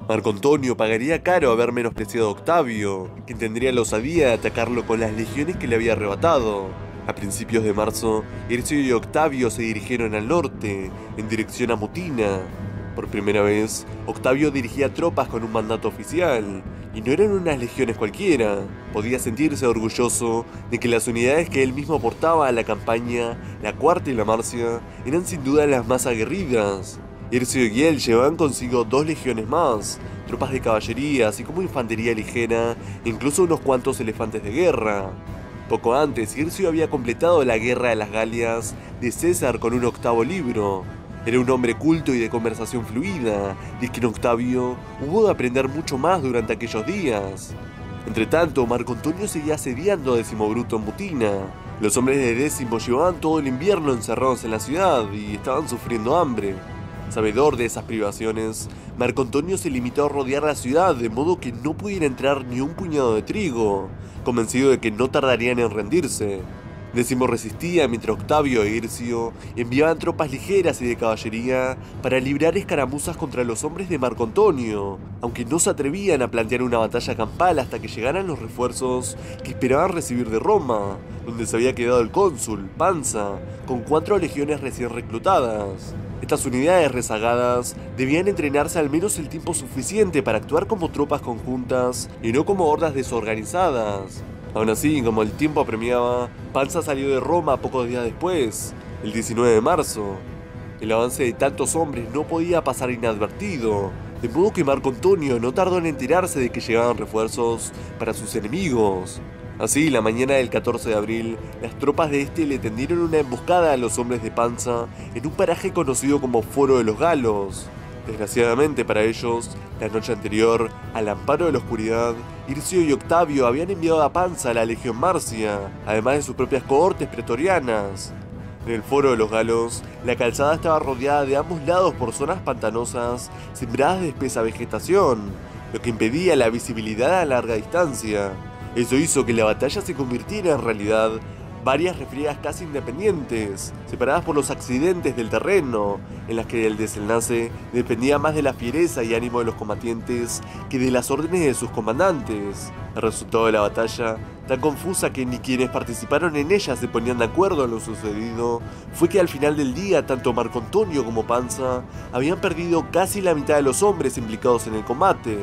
Marco Antonio pagaría caro haber menospreciado a Octavio, quien tendría la osadía de atacarlo con las legiones que le había arrebatado. A principios de marzo, Hircio y Octavio se dirigieron al norte, en dirección a Mutina. Por primera vez, Octavio dirigía tropas con un mandato oficial, y no eran unas legiones cualquiera. Podía sentirse orgulloso de que las unidades que él mismo portaba a la campaña, la Cuarta y la Marcia, eran sin duda las más aguerridas. Hircio y él llevaban consigo 2 legiones más, tropas de caballería, así como infantería ligera, e incluso unos cuantos elefantes de guerra. Poco antes, Hircio había completado la Guerra de las Galias de César con un 8º libro. Era un hombre culto y de conversación fluida, y que en Octavio hubo de aprender mucho más durante aquellos días. Entretanto, Marco Antonio seguía asediando a Décimo Bruto en Mutina. Los hombres de Décimo llevaban todo el invierno encerrados en la ciudad y estaban sufriendo hambre. Sabedor de esas privaciones, Marco Antonio se limitó a rodear la ciudad de modo que no pudiera entrar ni un puñado de trigo, convencido de que no tardarían en rendirse. Décimo resistía mientras Octavio e Hircio enviaban tropas ligeras y de caballería para librar escaramuzas contra los hombres de Marco Antonio, aunque no se atrevían a plantear una batalla campal hasta que llegaran los refuerzos que esperaban recibir de Roma, donde se había quedado el cónsul, Pansa, con 4 legiones recién reclutadas. Estas unidades rezagadas debían entrenarse al menos el tiempo suficiente para actuar como tropas conjuntas y no como hordas desorganizadas. Aún así, como el tiempo apremiaba, Pansa salió de Roma pocos días después, el 19 de marzo. El avance de tantos hombres no podía pasar inadvertido, de modo que Marco Antonio no tardó en enterarse de que llegaban refuerzos para sus enemigos. Así, la mañana del 14 de abril, las tropas de este le tendieron una emboscada a los hombres de Pansa en un paraje conocido como Foro de los Galos. Desgraciadamente para ellos, la noche anterior, al amparo de la oscuridad, Hircio y Octavio habían enviado a Pansa a la Legión Marcia, además de sus propias cohortes pretorianas. En el Foro de los Galos, la calzada estaba rodeada de ambos lados por zonas pantanosas sembradas de espesa vegetación, lo que impedía la visibilidad a larga distancia. Eso hizo que la batalla se convirtiera en realidad varias refriegas casi independientes, separadas por los accidentes del terreno, en las que el desenlace dependía más de la fiereza y ánimo de los combatientes que de las órdenes de sus comandantes. El resultado de la batalla, tan confusa que ni quienes participaron en ella se ponían de acuerdo en lo sucedido, fue que al final del día tanto Marco Antonio como Pansa habían perdido casi la mitad de los hombres implicados en el combate.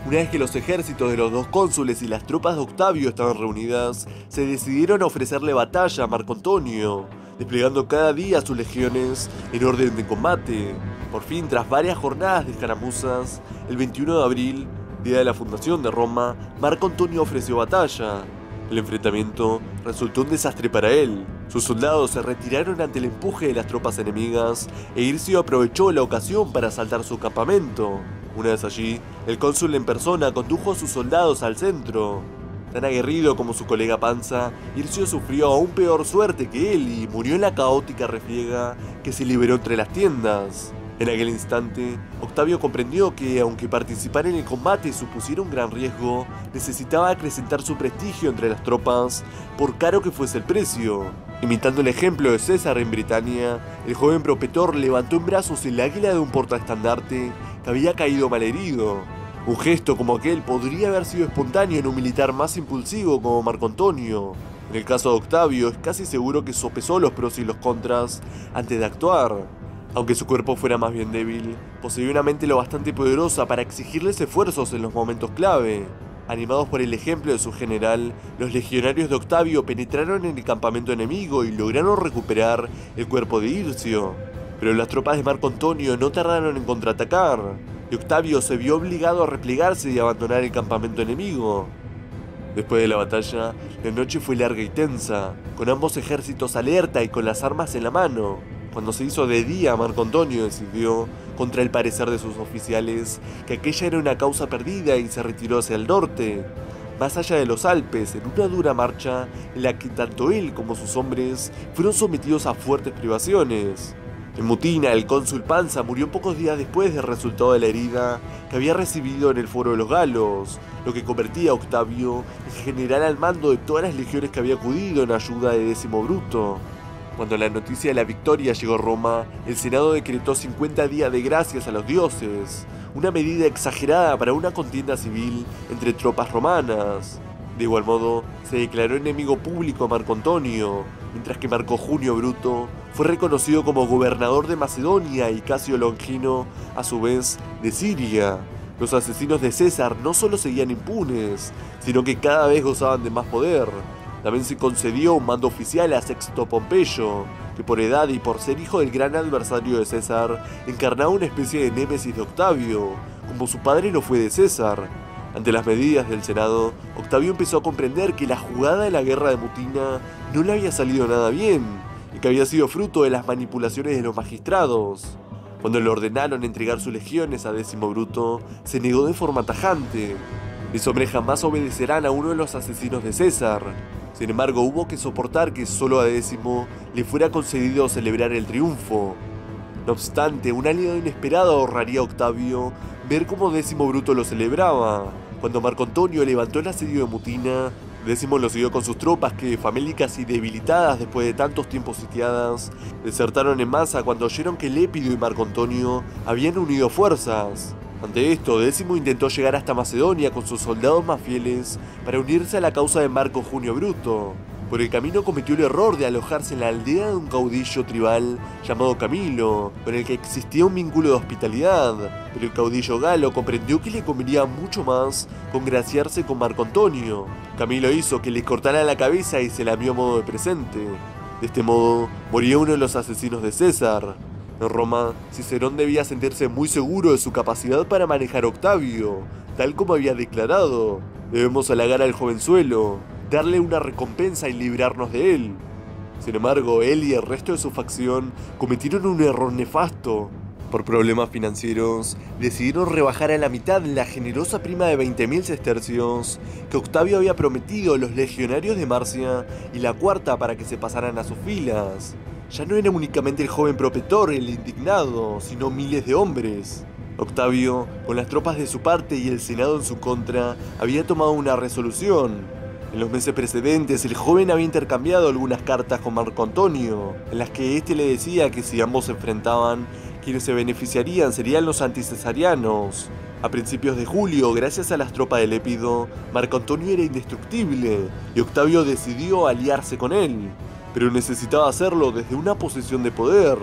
Una vez que los ejércitos de los 2 cónsules y las tropas de Octavio estaban reunidas, se decidieron a ofrecerle batalla a Marco Antonio, desplegando cada día sus legiones en orden de combate. Por fin, tras varias jornadas de escaramuzas, el 21 de abril, día de la fundación de Roma, Marco Antonio ofreció batalla. El enfrentamiento resultó un desastre para él. Sus soldados se retiraron ante el empuje de las tropas enemigas e Hircio aprovechó la ocasión para asaltar su campamento. Una vez allí, el cónsul en persona condujo a sus soldados al centro. Tan aguerrido como su colega Pansa, Hircio sufrió aún peor suerte que él y murió en la caótica refriega que se liberó entre las tiendas. En aquel instante, Octavio comprendió que, aunque participar en el combate supusiera un gran riesgo, necesitaba acrecentar su prestigio entre las tropas, por caro que fuese el precio. Imitando el ejemplo de César en Britania, el joven propetor levantó en brazos el águila de un portaestandarte que había caído malherido. Un gesto como aquel podría haber sido espontáneo en un militar más impulsivo como Marco Antonio. En el caso de Octavio, es casi seguro que sopesó los pros y los contras antes de actuar. Aunque su cuerpo fuera más bien débil, poseía una mente lo bastante poderosa para exigirles esfuerzos en los momentos clave. Animados por el ejemplo de su general, los legionarios de Octavio penetraron en el campamento enemigo y lograron recuperar el cuerpo de Hircio. Pero las tropas de Marco Antonio no tardaron en contraatacar, y Octavio se vio obligado a replegarse y abandonar el campamento enemigo. Después de la batalla, la noche fue larga y tensa, con ambos ejércitos alerta y con las armas en la mano. Cuando se hizo de día, Marco Antonio decidió, contra el parecer de sus oficiales, que aquella era una causa perdida y se retiró hacia el norte, más allá de los Alpes, en una dura marcha en la que tanto él como sus hombres fueron sometidos a fuertes privaciones. En Mutina, el cónsul Pansa murió pocos días después del resultado de la herida que había recibido en el Foro de los Galos, lo que convertía a Octavio en general al mando de todas las legiones que había acudido en ayuda de Décimo Bruto. Cuando la noticia de la victoria llegó a Roma, el Senado decretó 50 días de gracias a los dioses, una medida exagerada para una contienda civil entre tropas romanas. De igual modo, se declaró enemigo público a Marco Antonio, mientras que Marco Junio Bruto fue reconocido como gobernador de Macedonia y Casio Longino, a su vez, de Siria. Los asesinos de César no solo seguían impunes, sino que cada vez gozaban de más poder. También se concedió un mando oficial a Sexto Pompeyo, que por edad y por ser hijo del gran adversario de César, encarnaba una especie de némesis de Octavio, como su padre lo fue de César. Ante las medidas del Senado, Octavio empezó a comprender que la jugada de la guerra de Mutina no le había salido nada bien, y que había sido fruto de las manipulaciones de los magistrados. Cuando le ordenaron entregar sus legiones a Décimo Bruto, se negó de forma tajante. Mis hombres jamás obedecerán a uno de los asesinos de César. Sin embargo, hubo que soportar que solo a Décimo le fuera concedido celebrar el triunfo. No obstante, un aliado inesperado ahorraría a Octavio ver cómo Décimo Bruto lo celebraba. Cuando Marco Antonio levantó el asedio de Mutina, Décimo lo siguió con sus tropas que, famélicas y debilitadas después de tantos tiempos sitiadas, desertaron en masa cuando oyeron que Lépido y Marco Antonio habían unido fuerzas. Ante esto, Décimo intentó llegar hasta Macedonia con sus soldados más fieles para unirse a la causa de Marco Junio Bruto. Por el camino cometió el error de alojarse en la aldea de un caudillo tribal llamado Camilo, con el que existía un vínculo de hospitalidad, pero el caudillo galo comprendió que le convenía mucho más congraciarse con Marco Antonio. Camilo hizo que le cortaran la cabeza y se la envió a modo de presente. De este modo, moría uno de los asesinos de César. En Roma, Cicerón debía sentirse muy seguro de su capacidad para manejar a Octavio, tal como había declarado. Debemos halagar al jovenzuelo, darle una recompensa y librarnos de él. Sin embargo, él y el resto de su facción cometieron un error nefasto. Por problemas financieros, decidieron rebajar a la mitad la generosa prima de 20.000 sestercios que Octavio había prometido a los legionarios de Marcia y la cuarta para que se pasaran a sus filas. Ya no era únicamente el joven propetor el indignado, sino miles de hombres. Octavio, con las tropas de su parte y el Senado en su contra, había tomado una resolución. En los meses precedentes, el joven había intercambiado algunas cartas con Marco Antonio, en las que éste le decía que si ambos se enfrentaban, quienes se beneficiarían serían los anticesarianos. A principios de julio, gracias a las tropas de Lépido, Marco Antonio era indestructible, y Octavio decidió aliarse con él. Pero necesitaba hacerlo desde una posición de poder,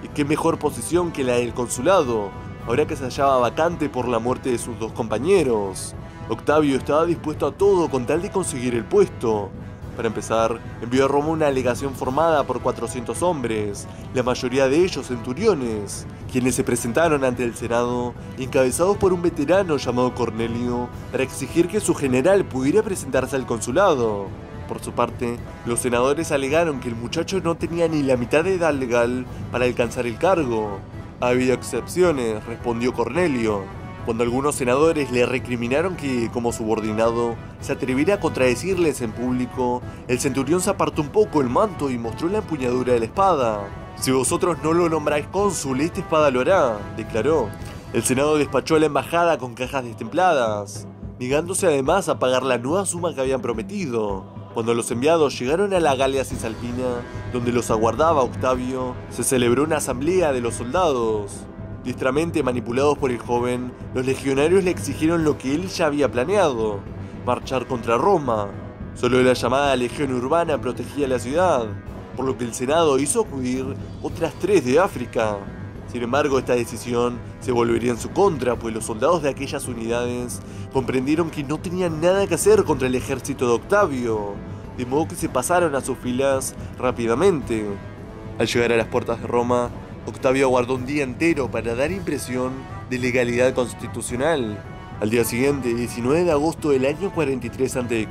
y qué mejor posición que la del consulado, ahora que se hallaba vacante por la muerte de sus dos compañeros. Octavio estaba dispuesto a todo con tal de conseguir el puesto. Para empezar, envió a Roma una legación formada por 400 hombres, la mayoría de ellos centuriones, quienes se presentaron ante el Senado, encabezados por un veterano llamado Cornelio, para exigir que su general pudiera presentarse al consulado. Por su parte, los senadores alegaron que el muchacho no tenía ni la mitad de edad legal para alcanzar el cargo. Ha habido excepciones, respondió Cornelio. Cuando algunos senadores le recriminaron que, como subordinado, se atreviera a contradecirles en público, el centurión se apartó un poco el manto y mostró la empuñadura de la espada. Si vosotros no lo nombráis cónsul, esta espada lo hará, declaró. El Senado despachó a la embajada con cajas destempladas, negándose además a pagar la nueva suma que habían prometido. Cuando los enviados llegaron a la Galia Cisalpina, donde los aguardaba Octavio, se celebró una asamblea de los soldados. Diestramente manipulados por el joven, los legionarios le exigieron lo que él ya había planeado: marchar contra Roma. Solo la llamada Legión Urbana protegía la ciudad, por lo que el Senado hizo acudir otras 3 de África. Sin embargo, esta decisión se volvería en su contra, pues los soldados de aquellas unidades comprendieron que no tenían nada que hacer contra el ejército de Octavio, de modo que se pasaron a sus filas rápidamente. Al llegar a las puertas de Roma, Octavio aguardó un día entero para dar impresión de legalidad constitucional. Al día siguiente, 19 de agosto del año 43 a.C.,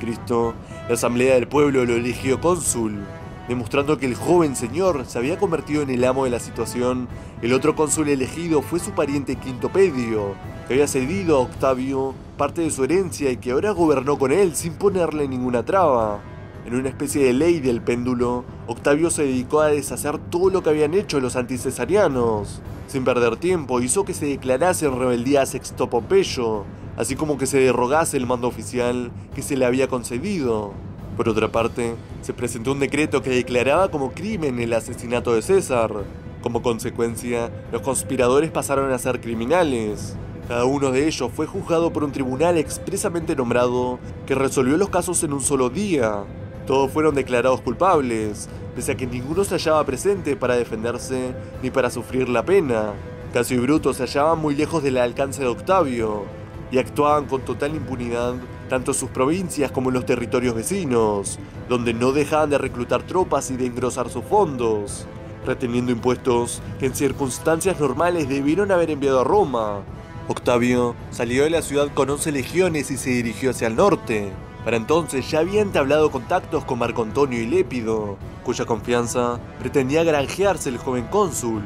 la Asamblea del Pueblo lo eligió cónsul. Demostrando que el joven señor se había convertido en el amo de la situación, el otro cónsul elegido fue su pariente Quintopedio, que había cedido a Octavio parte de su herencia y que ahora gobernó con él sin ponerle ninguna traba. En una especie de ley del péndulo, Octavio se dedicó a deshacer todo lo que habían hecho los anticesarianos. Sin perder tiempo, hizo que se declarase en rebeldía a Sexto Pompeyo, así como que se derogase el mando oficial que se le había concedido. Por otra parte, se presentó un decreto que declaraba como crimen el asesinato de César. Como consecuencia, los conspiradores pasaron a ser criminales. Cada uno de ellos fue juzgado por un tribunal expresamente nombrado que resolvió los casos en un solo día. Todos fueron declarados culpables, pese a que ninguno se hallaba presente para defenderse ni para sufrir la pena. Casio y Bruto se hallaban muy lejos del alcance de Octavio y actuaban con total impunidad tanto en sus provincias como en los territorios vecinos, donde no dejaban de reclutar tropas y de engrosar sus fondos, reteniendo impuestos que en circunstancias normales debieron haber enviado a Roma. Octavio salió de la ciudad con 11 legiones y se dirigió hacia el norte. Para entonces ya había entablado contactos con Marco Antonio y Lépido, cuya confianza pretendía granjearse el joven cónsul.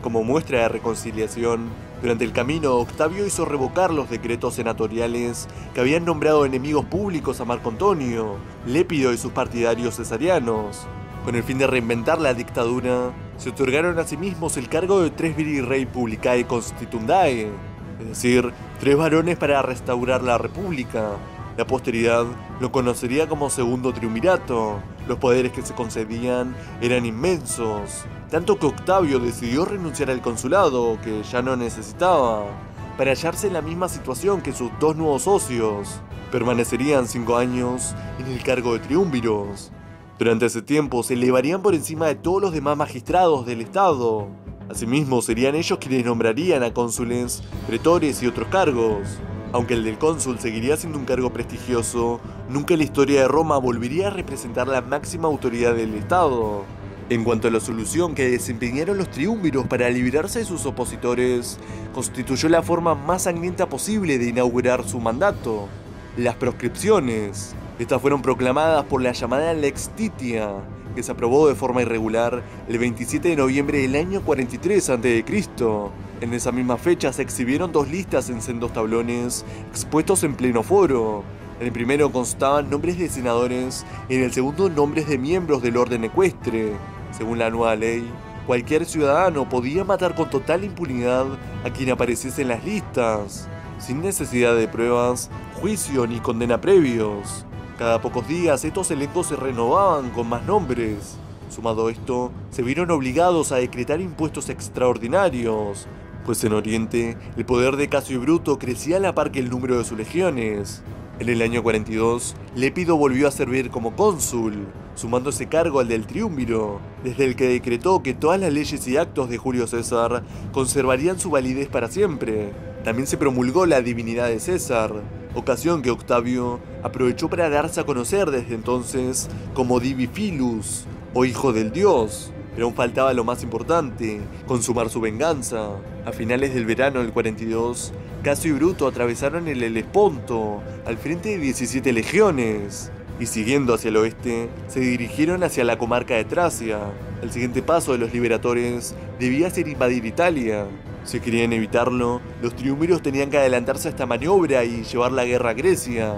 Como muestra de reconciliación, durante el camino Octavio hizo revocar los decretos senatoriales que habían nombrado enemigos públicos a Marco Antonio, Lépido y sus partidarios cesarianos. Con el fin de reinventar la dictadura, se otorgaron a sí mismos el cargo de 3 viri rei publicae constitundae, es decir, 3 varones para restaurar la república. La posteridad lo conocería como segundo triunvirato. Los poderes que se concedían eran inmensos, tanto que Octavio decidió renunciar al consulado, que ya no necesitaba, para hallarse en la misma situación que sus 2 nuevos socios. Permanecerían 5 años en el cargo de triunviros. Durante ese tiempo se elevarían por encima de todos los demás magistrados del estado. Asimismo, serían ellos quienes nombrarían a cónsules, pretores y otros cargos. Aunque el del cónsul seguiría siendo un cargo prestigioso, nunca en la historia de Roma volvería a representar la máxima autoridad del estado. En cuanto a la solución que desempeñaron los triunviros para librarse de sus opositores, constituyó la forma más sangrienta posible de inaugurar su mandato: las proscripciones. Estas fueron proclamadas por la llamada Lex Titia, que se aprobó de forma irregular el 27 de noviembre del año 43 a.C. En esa misma fecha se exhibieron 2 listas en sendos tablones expuestos en pleno foro. En el primero constaban nombres de senadores y en el segundo nombres de miembros del orden ecuestre. Según la nueva ley, cualquier ciudadano podía matar con total impunidad a quien apareciese en las listas, sin necesidad de pruebas, juicio ni condena previos. Cada pocos días estos elencos se renovaban con más nombres. Sumado a esto, se vieron obligados a decretar impuestos extraordinarios, pues en Oriente el poder de Casio y Bruto crecía a la par que el número de sus legiones. En el año 42, Lépido volvió a servir como cónsul, sumando ese cargo al del triunviro, desde el que decretó que todas las leyes y actos de Julio César conservarían su validez para siempre. También se promulgó la divinidad de César, ocasión que Octavio aprovechó para darse a conocer desde entonces como Divi Filus, o hijo del dios. Pero aún faltaba lo más importante: consumar su venganza. A finales del verano del 42, Casio y Bruto atravesaron el Helesponto al frente de 17 legiones, y siguiendo hacia el oeste, se dirigieron hacia la comarca de Tracia. El siguiente paso de los liberatores debía ser invadir Italia. Si querían evitarlo, los triunviros tenían que adelantarse a esta maniobra y llevar la guerra a Grecia.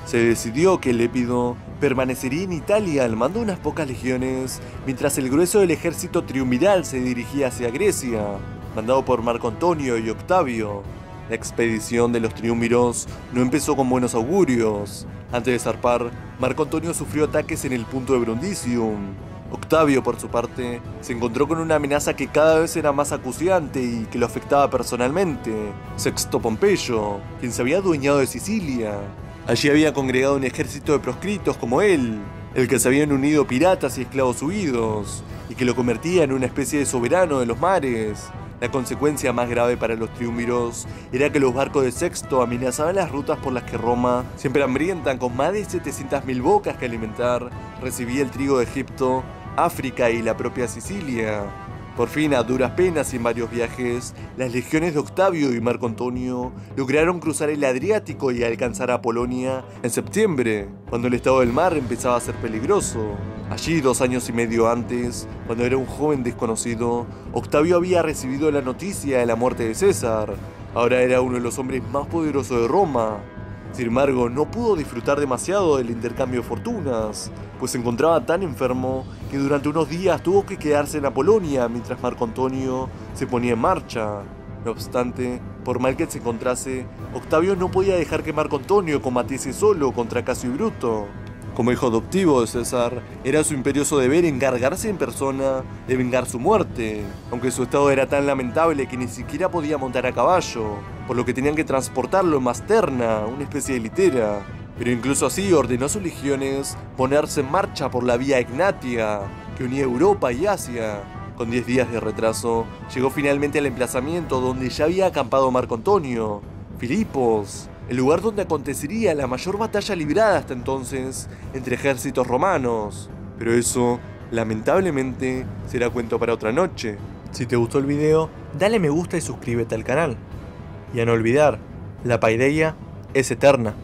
Se decidió que Lépido permanecería en Italia al mando de unas pocas legiones, mientras el grueso del ejército triunviral se dirigía hacia Grecia, mandado por Marco Antonio y Octavio. La expedición de los triunviros no empezó con buenos augurios. Antes de zarpar, Marco Antonio sufrió ataques en el punto de Brundisium. Octavio, por su parte, se encontró con una amenaza que cada vez era más acuciante y que lo afectaba personalmente: Sexto Pompeyo, quien se había adueñado de Sicilia. Allí había congregado un ejército de proscritos como él, el que se habían unido piratas y esclavos huidos, y que lo convertía en una especie de soberano de los mares. La consecuencia más grave para los triunviros era que los barcos de Sexto amenazaban las rutas por las que Roma, siempre hambrienta con más de 700.000 bocas que alimentar, recibía el trigo de Egipto, África y la propia Sicilia. Por fin, a duras penas y en varios viajes, las legiones de Octavio y Marco Antonio lograron cruzar el Adriático y alcanzar a Polonia en septiembre, cuando el estado del mar empezaba a ser peligroso. Allí, 2 años y medio antes, cuando era un joven desconocido, Octavio había recibido la noticia de la muerte de César. Ahora era uno de los hombres más poderosos de Roma. Sin embargo, no pudo disfrutar demasiado del intercambio de fortunas, pues se encontraba tan enfermo que durante unos días tuvo que quedarse en Apolonia mientras Marco Antonio se ponía en marcha. No obstante, por mal que se encontrase, Octavio no podía dejar que Marco Antonio combatiese solo contra Casio y Bruto. Como hijo adoptivo de César, era su imperioso deber encargarse en persona de vengar su muerte, aunque su estado era tan lamentable que ni siquiera podía montar a caballo, por lo que tenían que transportarlo en masterna, una especie de litera. Pero incluso así ordenó a sus legiones ponerse en marcha por la vía Egnatia, que unía Europa y Asia. Con 10 días de retraso, llegó finalmente al emplazamiento donde ya había acampado Marco Antonio, Filipos, el lugar donde acontecería la mayor batalla librada hasta entonces entre ejércitos romanos. Pero eso, lamentablemente, será cuento para otra noche. Si te gustó el video, dale me gusta y suscríbete al canal. Y a no olvidar, la paideia es eterna.